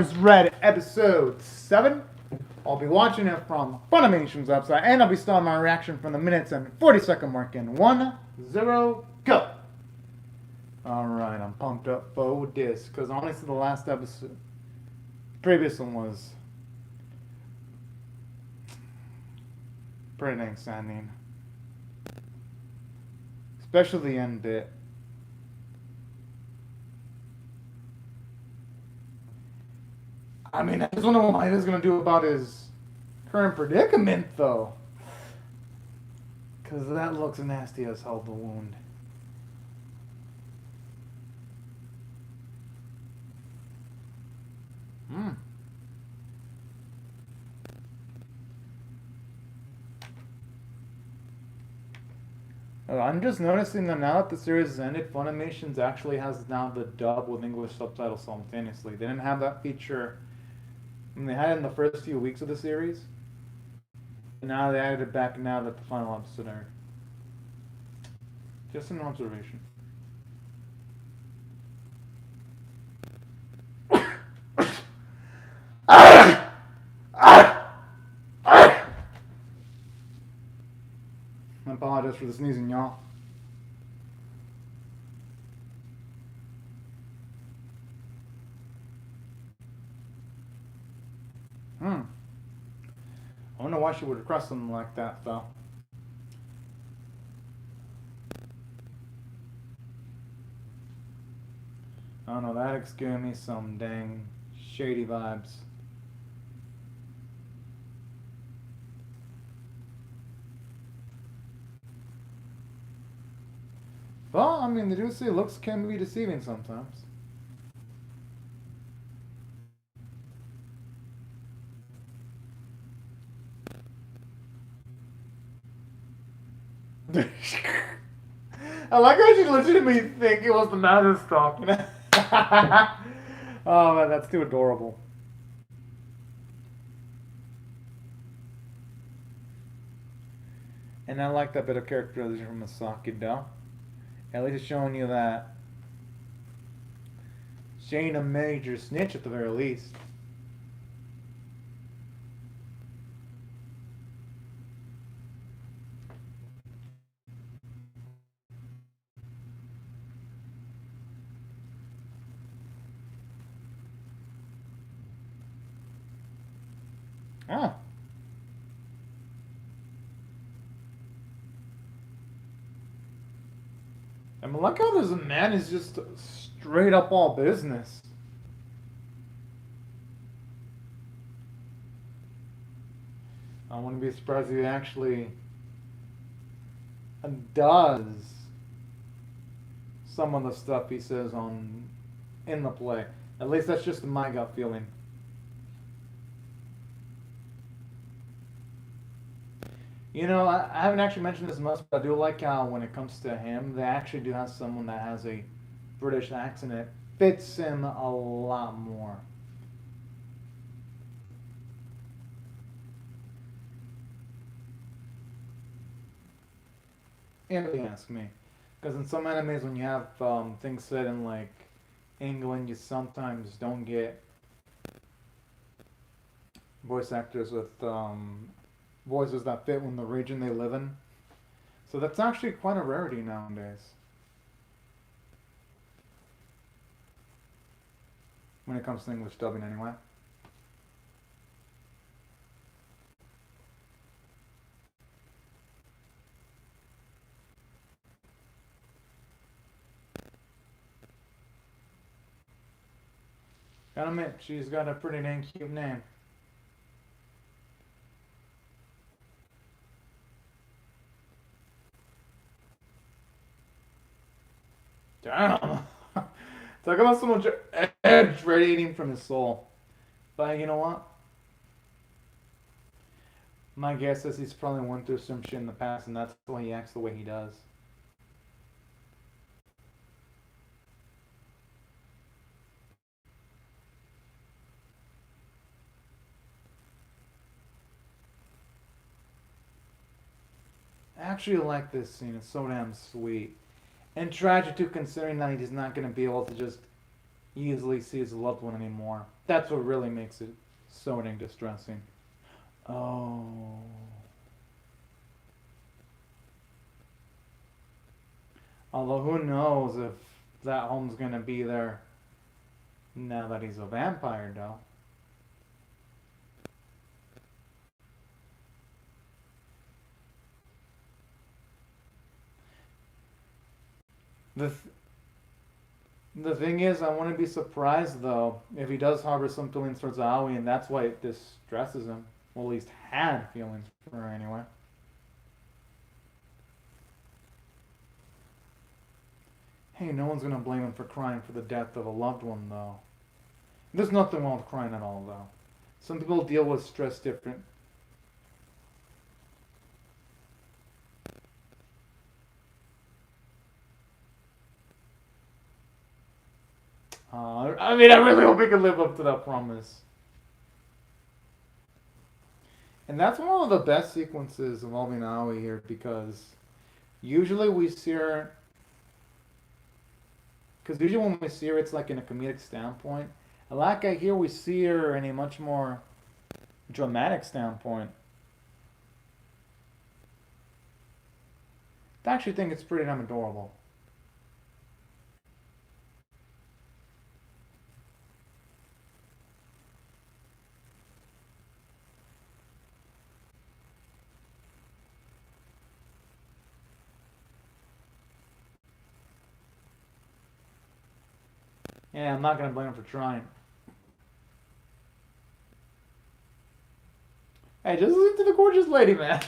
Stars Red Episode 7. I'll be watching it from Funimation's website, and I'll be starting my reaction from the minutes and 40-second mark in 1, 0, go! Alright, I'm pumped up for this, because honestly the last episode, previous one was pretty dang saddening. Especially the end bit. I mean, I just wonder what Maida's gonna do about his current predicament, though. Because that looks nasty as hell, the wound. I'm just noticing that now that the series has ended, Funimation's actually has now the dub with English subtitles simultaneously. They didn't have that feature when they had it in the first few weeks of the series. And now they added it back now that the final episode aired. Just an observation. I apologize for the sneezing, y'all. I wonder why she would request something like that, though. I don't know, that giving me some dang shady vibes. Well, I mean, they do say looks can be deceiving sometimes. I like how she legitimately think it was the man who's talking. Oh man, that's too adorable. And I like that bit of characterization from Masaki, though. At least it's showing you that she ain't a major snitch at the very least. Ah. I mean, look how this man is just straight up all business. I wouldn't be surprised if he actually does some of the stuff he says in the play. At least that's just my gut feeling. You know, I haven't actually mentioned this much, but I do like how when it comes to him, they actually do have someone that has a British accent. It fits him a lot more. If you ask me. Because in some animes, when you have things set in like England, you sometimes don't get voice actors with voices that fit in the region they live in. So that's actually quite a rarity nowadays. When it comes to English dubbing, anyway. Gotta admit, she's got a pretty dang cute name. Damn! Talk about so much edge radiating from his soul. But you know what? My guess is he's probably went through some shit in the past, and that's why he acts the way he does. I actually like this scene. It's so damn sweet. And tragic too, considering that he's not going to be able to just easily see his loved one anymore. That's what really makes it so dang distressing. Oh. Although who knows if that home's gonna be there now that he's a vampire, though. The th- the thing is, I wouldn't be surprised though if he does harbor some feelings towards Aoi, and that's why it distresses him. Well, at least had feelings for her anyway. Hey, no one's gonna blame him for crying for the death of a loved one, though. There's nothing wrong with crying at all, though. Some people deal with stress different. I mean, I really hope he can live up to that promise. And that's one of the best sequences involving Aoi here because usually we see her. Because usually when we see her, it's like in a comedic standpoint. And like I hear, we see her in a much more dramatic standpoint. I actually think it's pretty damn adorable. Yeah, I'm not gonna blame him for trying. Hey, just listen to the gorgeous lady, man.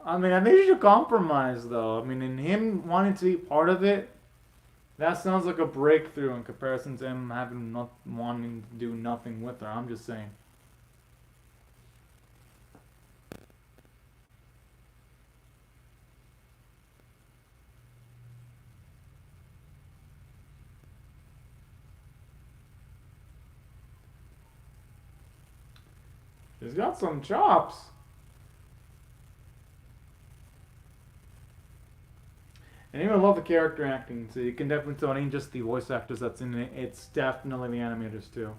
I mean, I think you should compromise, though. I mean, in him wanting to be part of it, that sounds like a breakthrough in comparison to him having not wanting to do nothing with her. I'm just saying. He's got some chops. And even love the character acting, so you can definitely tell it ain't just the voice actors that's in it, it's definitely the animators too.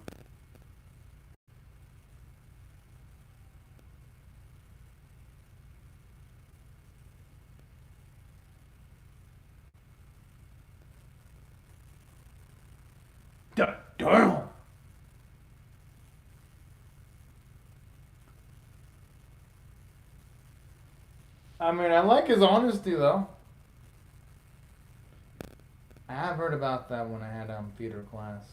Damn! I mean, I like his honesty though. I have heard about that when I had theater class.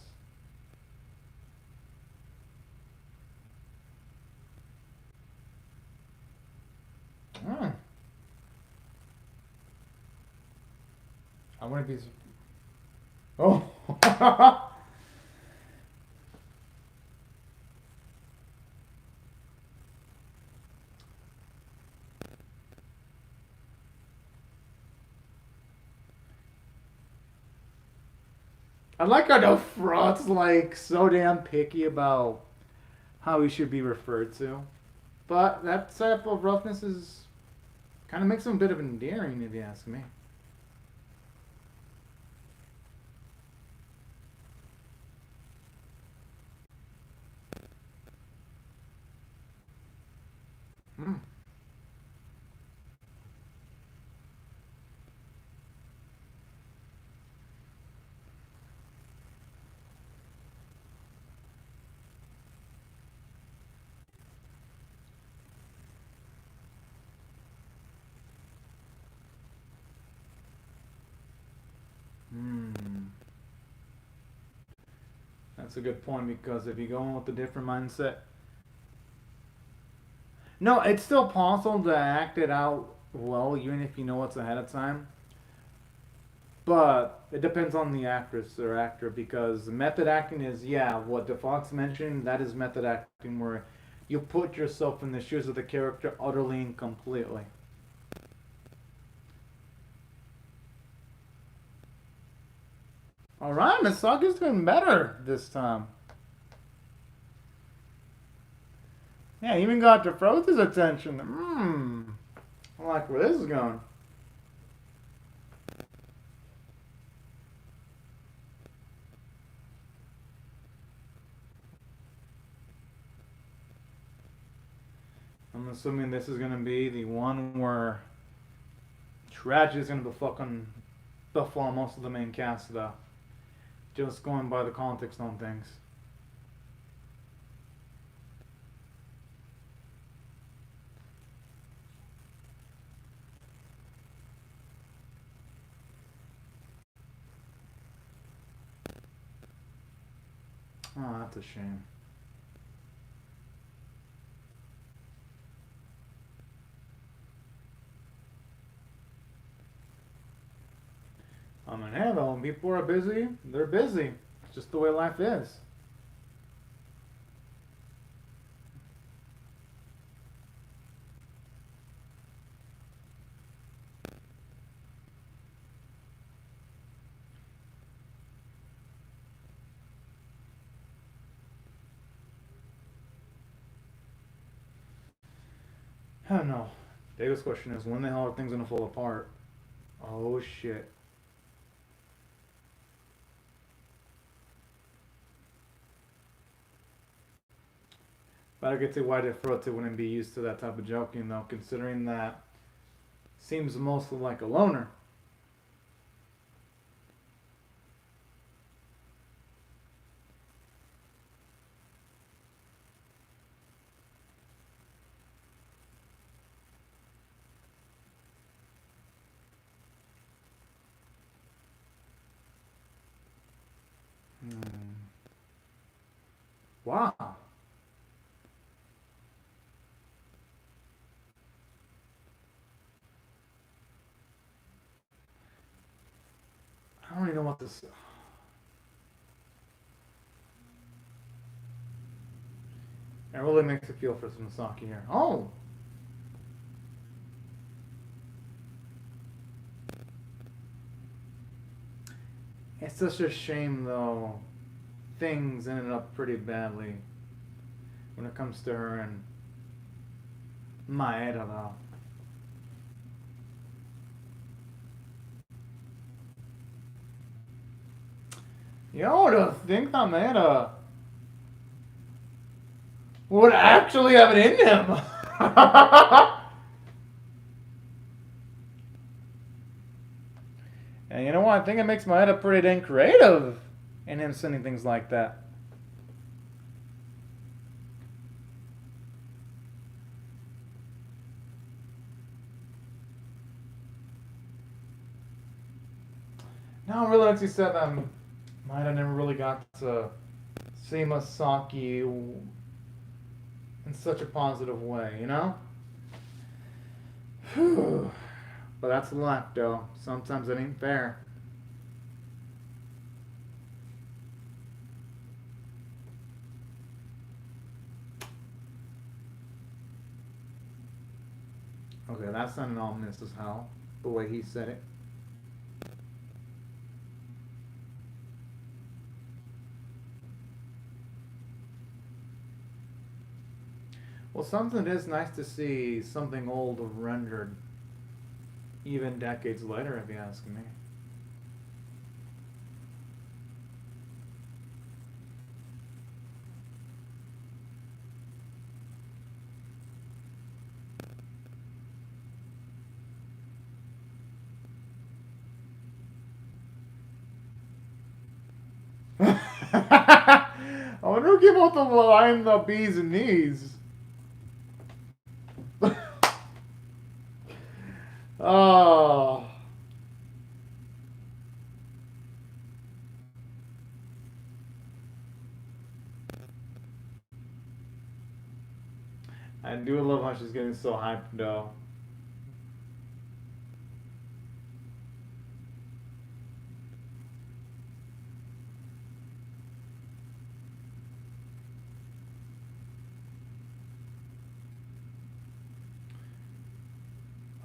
Hmm. I wouldn't be. Oh. I like how the fraud's like so damn picky about how he should be referred to. But that type of roughness is kind of makes him a bit of endearing, if you ask me. Hmm. Hmm. That's a good point because if you go in with a different mindset, no, it's still possible to act it out well, even if you know what's ahead of time. But it depends on the actress or actor because method acting is, yeah, what DeFox mentioned, that is method acting where you put yourself in the shoes of the character utterly and completely. Alright, Misaki's doing better this time. Yeah, even got Defroth's attention. I like where this is going. I'm assuming this is gonna be the one where Tragedy is gonna be fucking before most of the main cast though. Just going by the context on things. Oh, that's a shame. I mean, hey, though, when people are busy, they're busy. It's just the way life is. I don't know. Biggest question is when the hell are things gonna fall apart? Oh shit. But I could see why Defrote wouldn't be used to that type of joking though, considering that seems mostly like a loner. Hmm. Wow. I don't even know what this. It really makes me feel for Masaki here. Oh, it's such a shame though. Things ended up pretty badly when it comes to her and Maeda though. Yo, to think that Maeda would actually have it in him. And you know what? I think it makes Maeda pretty dang creative in him sending things like that. Now I realize you said that Maeda never really got to see Masaki in such a positive way, you know? Whew. But that's life, though. Sometimes it ain't fair. Okay, that sounded ominous as hell, the way he said it. Well, something is nice to see something old rendered even decades later, if you ask me. I wonder who came out the line the bees and knees. Oh. I do love how she's getting so hyped though.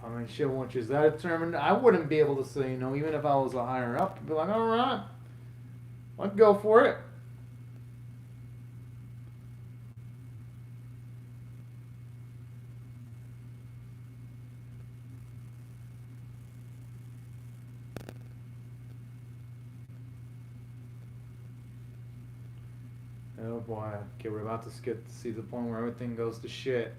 I mean, shit, once she's that determined, I wouldn't be able to say no, even if I was a higher up. I'd be like, all right, let's go for it. Oh boy, okay, we're about to skip to see the point where everything goes to shit.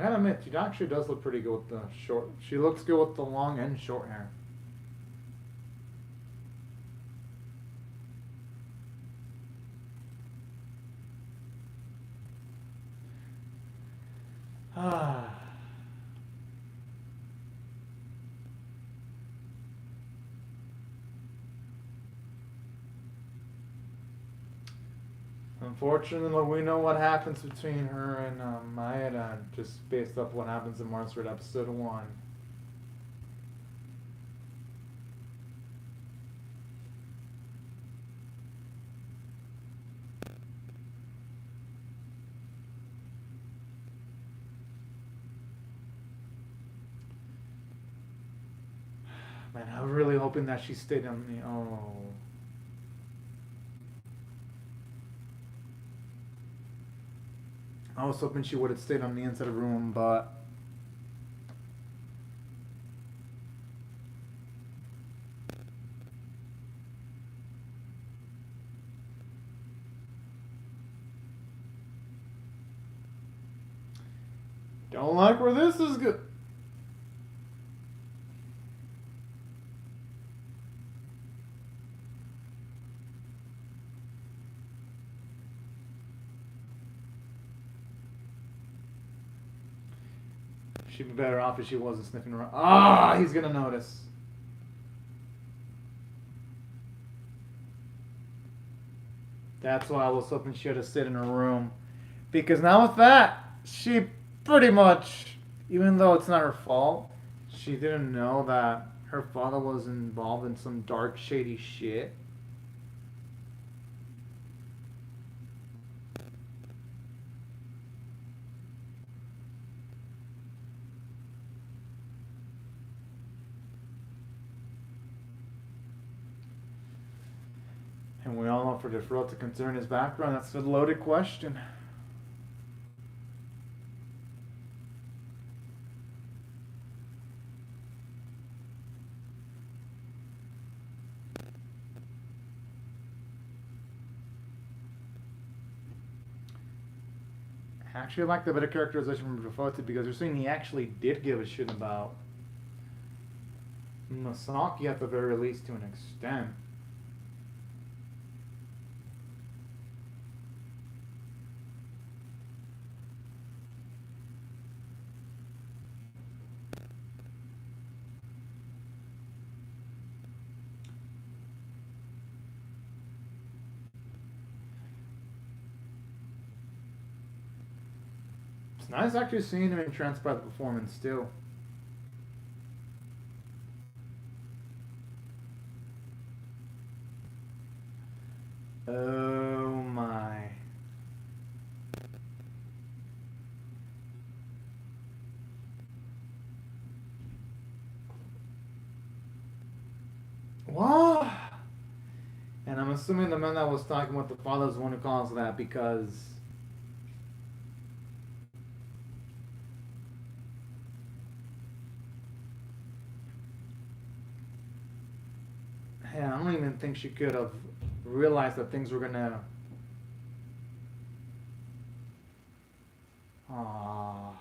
I gotta admit, she actually does look pretty good with the short. She looks good with the long and short hair. Ah. Unfortunately, we know what happens between her and Maeda, just based off what happens in Mars Red episode 1. Man, I'm really hoping that she stayed on the. Oh. I was hoping she would have stayed on the inside of the room, but. Don't like where this is good. She'd be better off if she wasn't sniffing around. Ah, he's gonna notice. That's why I was hoping she had to sit in her room. Because now with that, she pretty much, even though it's not her fault, she didn't know that her father was involved in some dark, shady shit. And we all know for Deferral to concern his background, that's a loaded question. Actually, I like the better characterization from Deferral because you're saying he actually did give a shit about Masaki at the very least to an extent. It's nice actually seeing him entranced by the performance too. Oh my. What? And I'm assuming the man that was talking with the father is the one who calls that because. Hey, I don't even think she could have realized that things were gonna. Ah.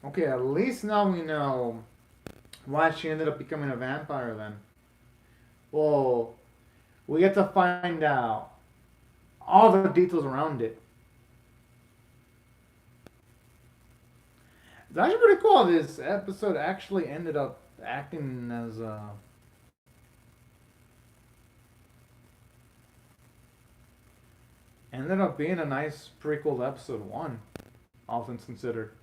Okay, at least now we know why she ended up becoming a vampire then. Well, we get to find out all the details around it. It's actually pretty cool. This episode actually ended up acting as a. Ended up being a nice prequel to episode 1, all things considered.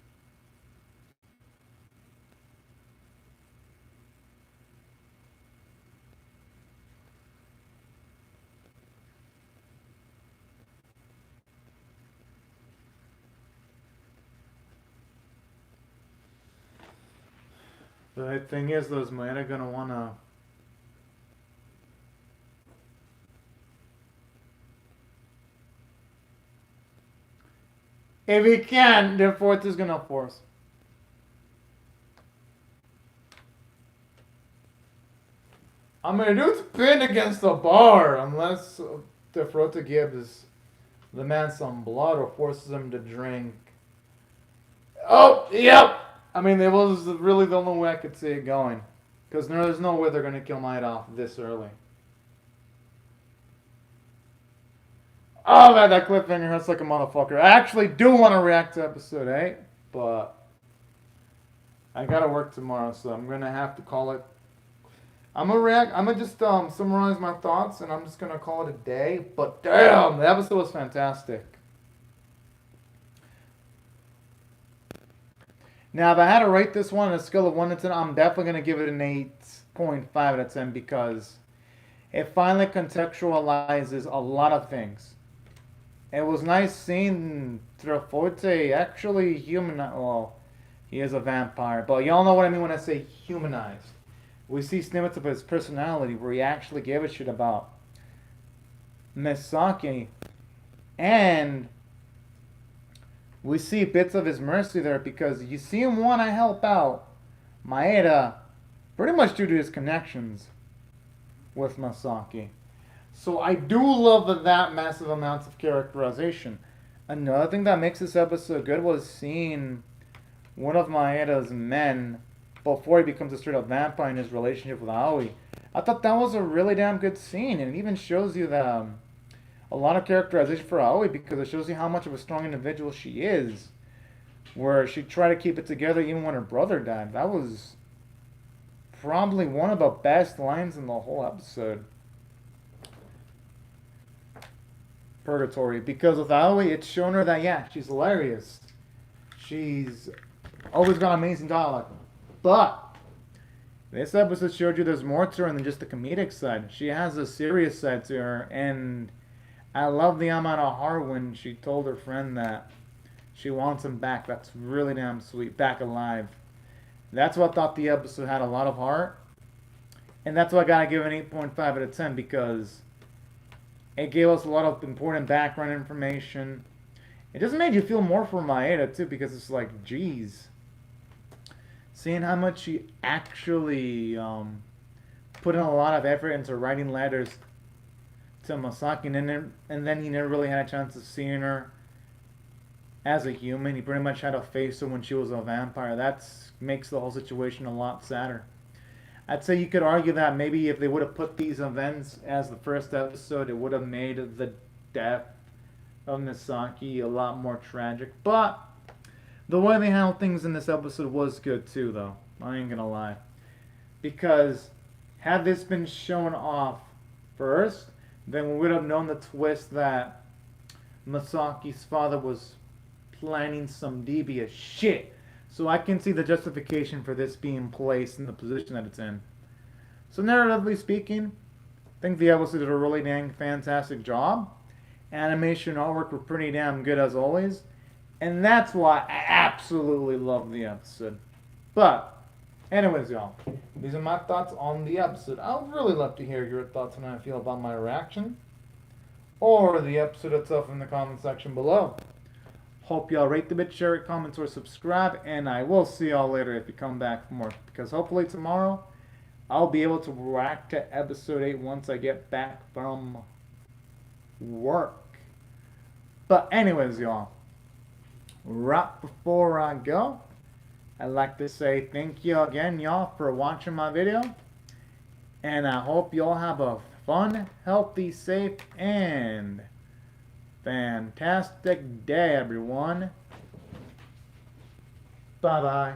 The thing is, though, is Maeda gonna wanna. If he can, the fourth is gonna force. I mean, dude's pinned against the bar unless Defrota gives the man some blood or forces him to drink. Oh, yep. I mean, it was really the only way I could see it going. Because there's no way they're going to kill Might off this early. Oh, man, that cliffhanger hurts like a motherfucker. I actually do want to react to episode 8, but I gotta work tomorrow, so I'm going to have to call it. I'm gonna just summarize my thoughts, and I'm just going to call it a day. But damn, the episode was fantastic. Now, if I had to rate this one on a scale of 1 to 10, I'm definitely going to give it an 8.5 out of 10 because it finally contextualizes a lot of things. It was nice seeing Traforte actually humanized. Well, he is a vampire, but y'all know what I mean when I say humanized. We see snippets of his personality where he actually gave a shit about Misaki, and we see bits of his mercy there because you see him want to help out Maeda pretty much due to his connections with Masaki. So I do love that massive amounts of characterization. Another thing that makes this episode good was seeing one of Maeda's men before he becomes a straight up vampire in his relationship with Aoi. I thought that was a really damn good scene, and it even shows you that a lot of characterization for Aoi because it shows you how much of a strong individual she is. Where she tried to keep it together even when her brother died. That was probably one of the best lines in the whole episode. Purgatory. Because with Aoi, it's shown her that, yeah, she's hilarious. She's always got amazing dialogue. But this episode showed you there's more to her than just the comedic side. She has a serious side to her, and I love the amount of heart when she told her friend that she wants him back. That's really damn sweet. Back alive. That's what I thought the episode had a lot of heart. And that's why I gotta give it an 8.5 out of 10 because it gave us a lot of important background information. It just made you feel more for Maeda too because it's like, geez. Seeing how much she actually put in a lot of effort into writing letters to Masaki, and then he never really had a chance of seeing her as a human. He pretty much had to face her when she was a vampire. That makes the whole situation a lot sadder. I'd say you could argue that maybe if they would have put these events as the first episode, it would have made the death of Misaki a lot more tragic. But the way they handled things in this episode was good too, though. I ain't gonna lie. Because had this been shown off first, then we would have known the twist that Masaki's father was planning some devious shit. So I can see the justification for this being placed in the position that it's in. So narratively speaking, I think the episode did a really dang fantastic job. Animation and artwork were pretty damn good as always. And that's why I absolutely love the episode. But, anyways, y'all, these are my thoughts on the episode. I would really love to hear your thoughts on how I feel about my reaction or the episode itself in the comment section below. Hope y'all rate the bit, share it, comment, or subscribe, and I will see y'all later if you come back for more. Because hopefully tomorrow, I'll be able to react to episode 8 once I get back from work. But anyways, y'all, right before I go, I'd like to say thank you again, y'all, for watching my video. And I hope y'all have a fun, healthy, safe, and fantastic day, everyone. Bye-bye.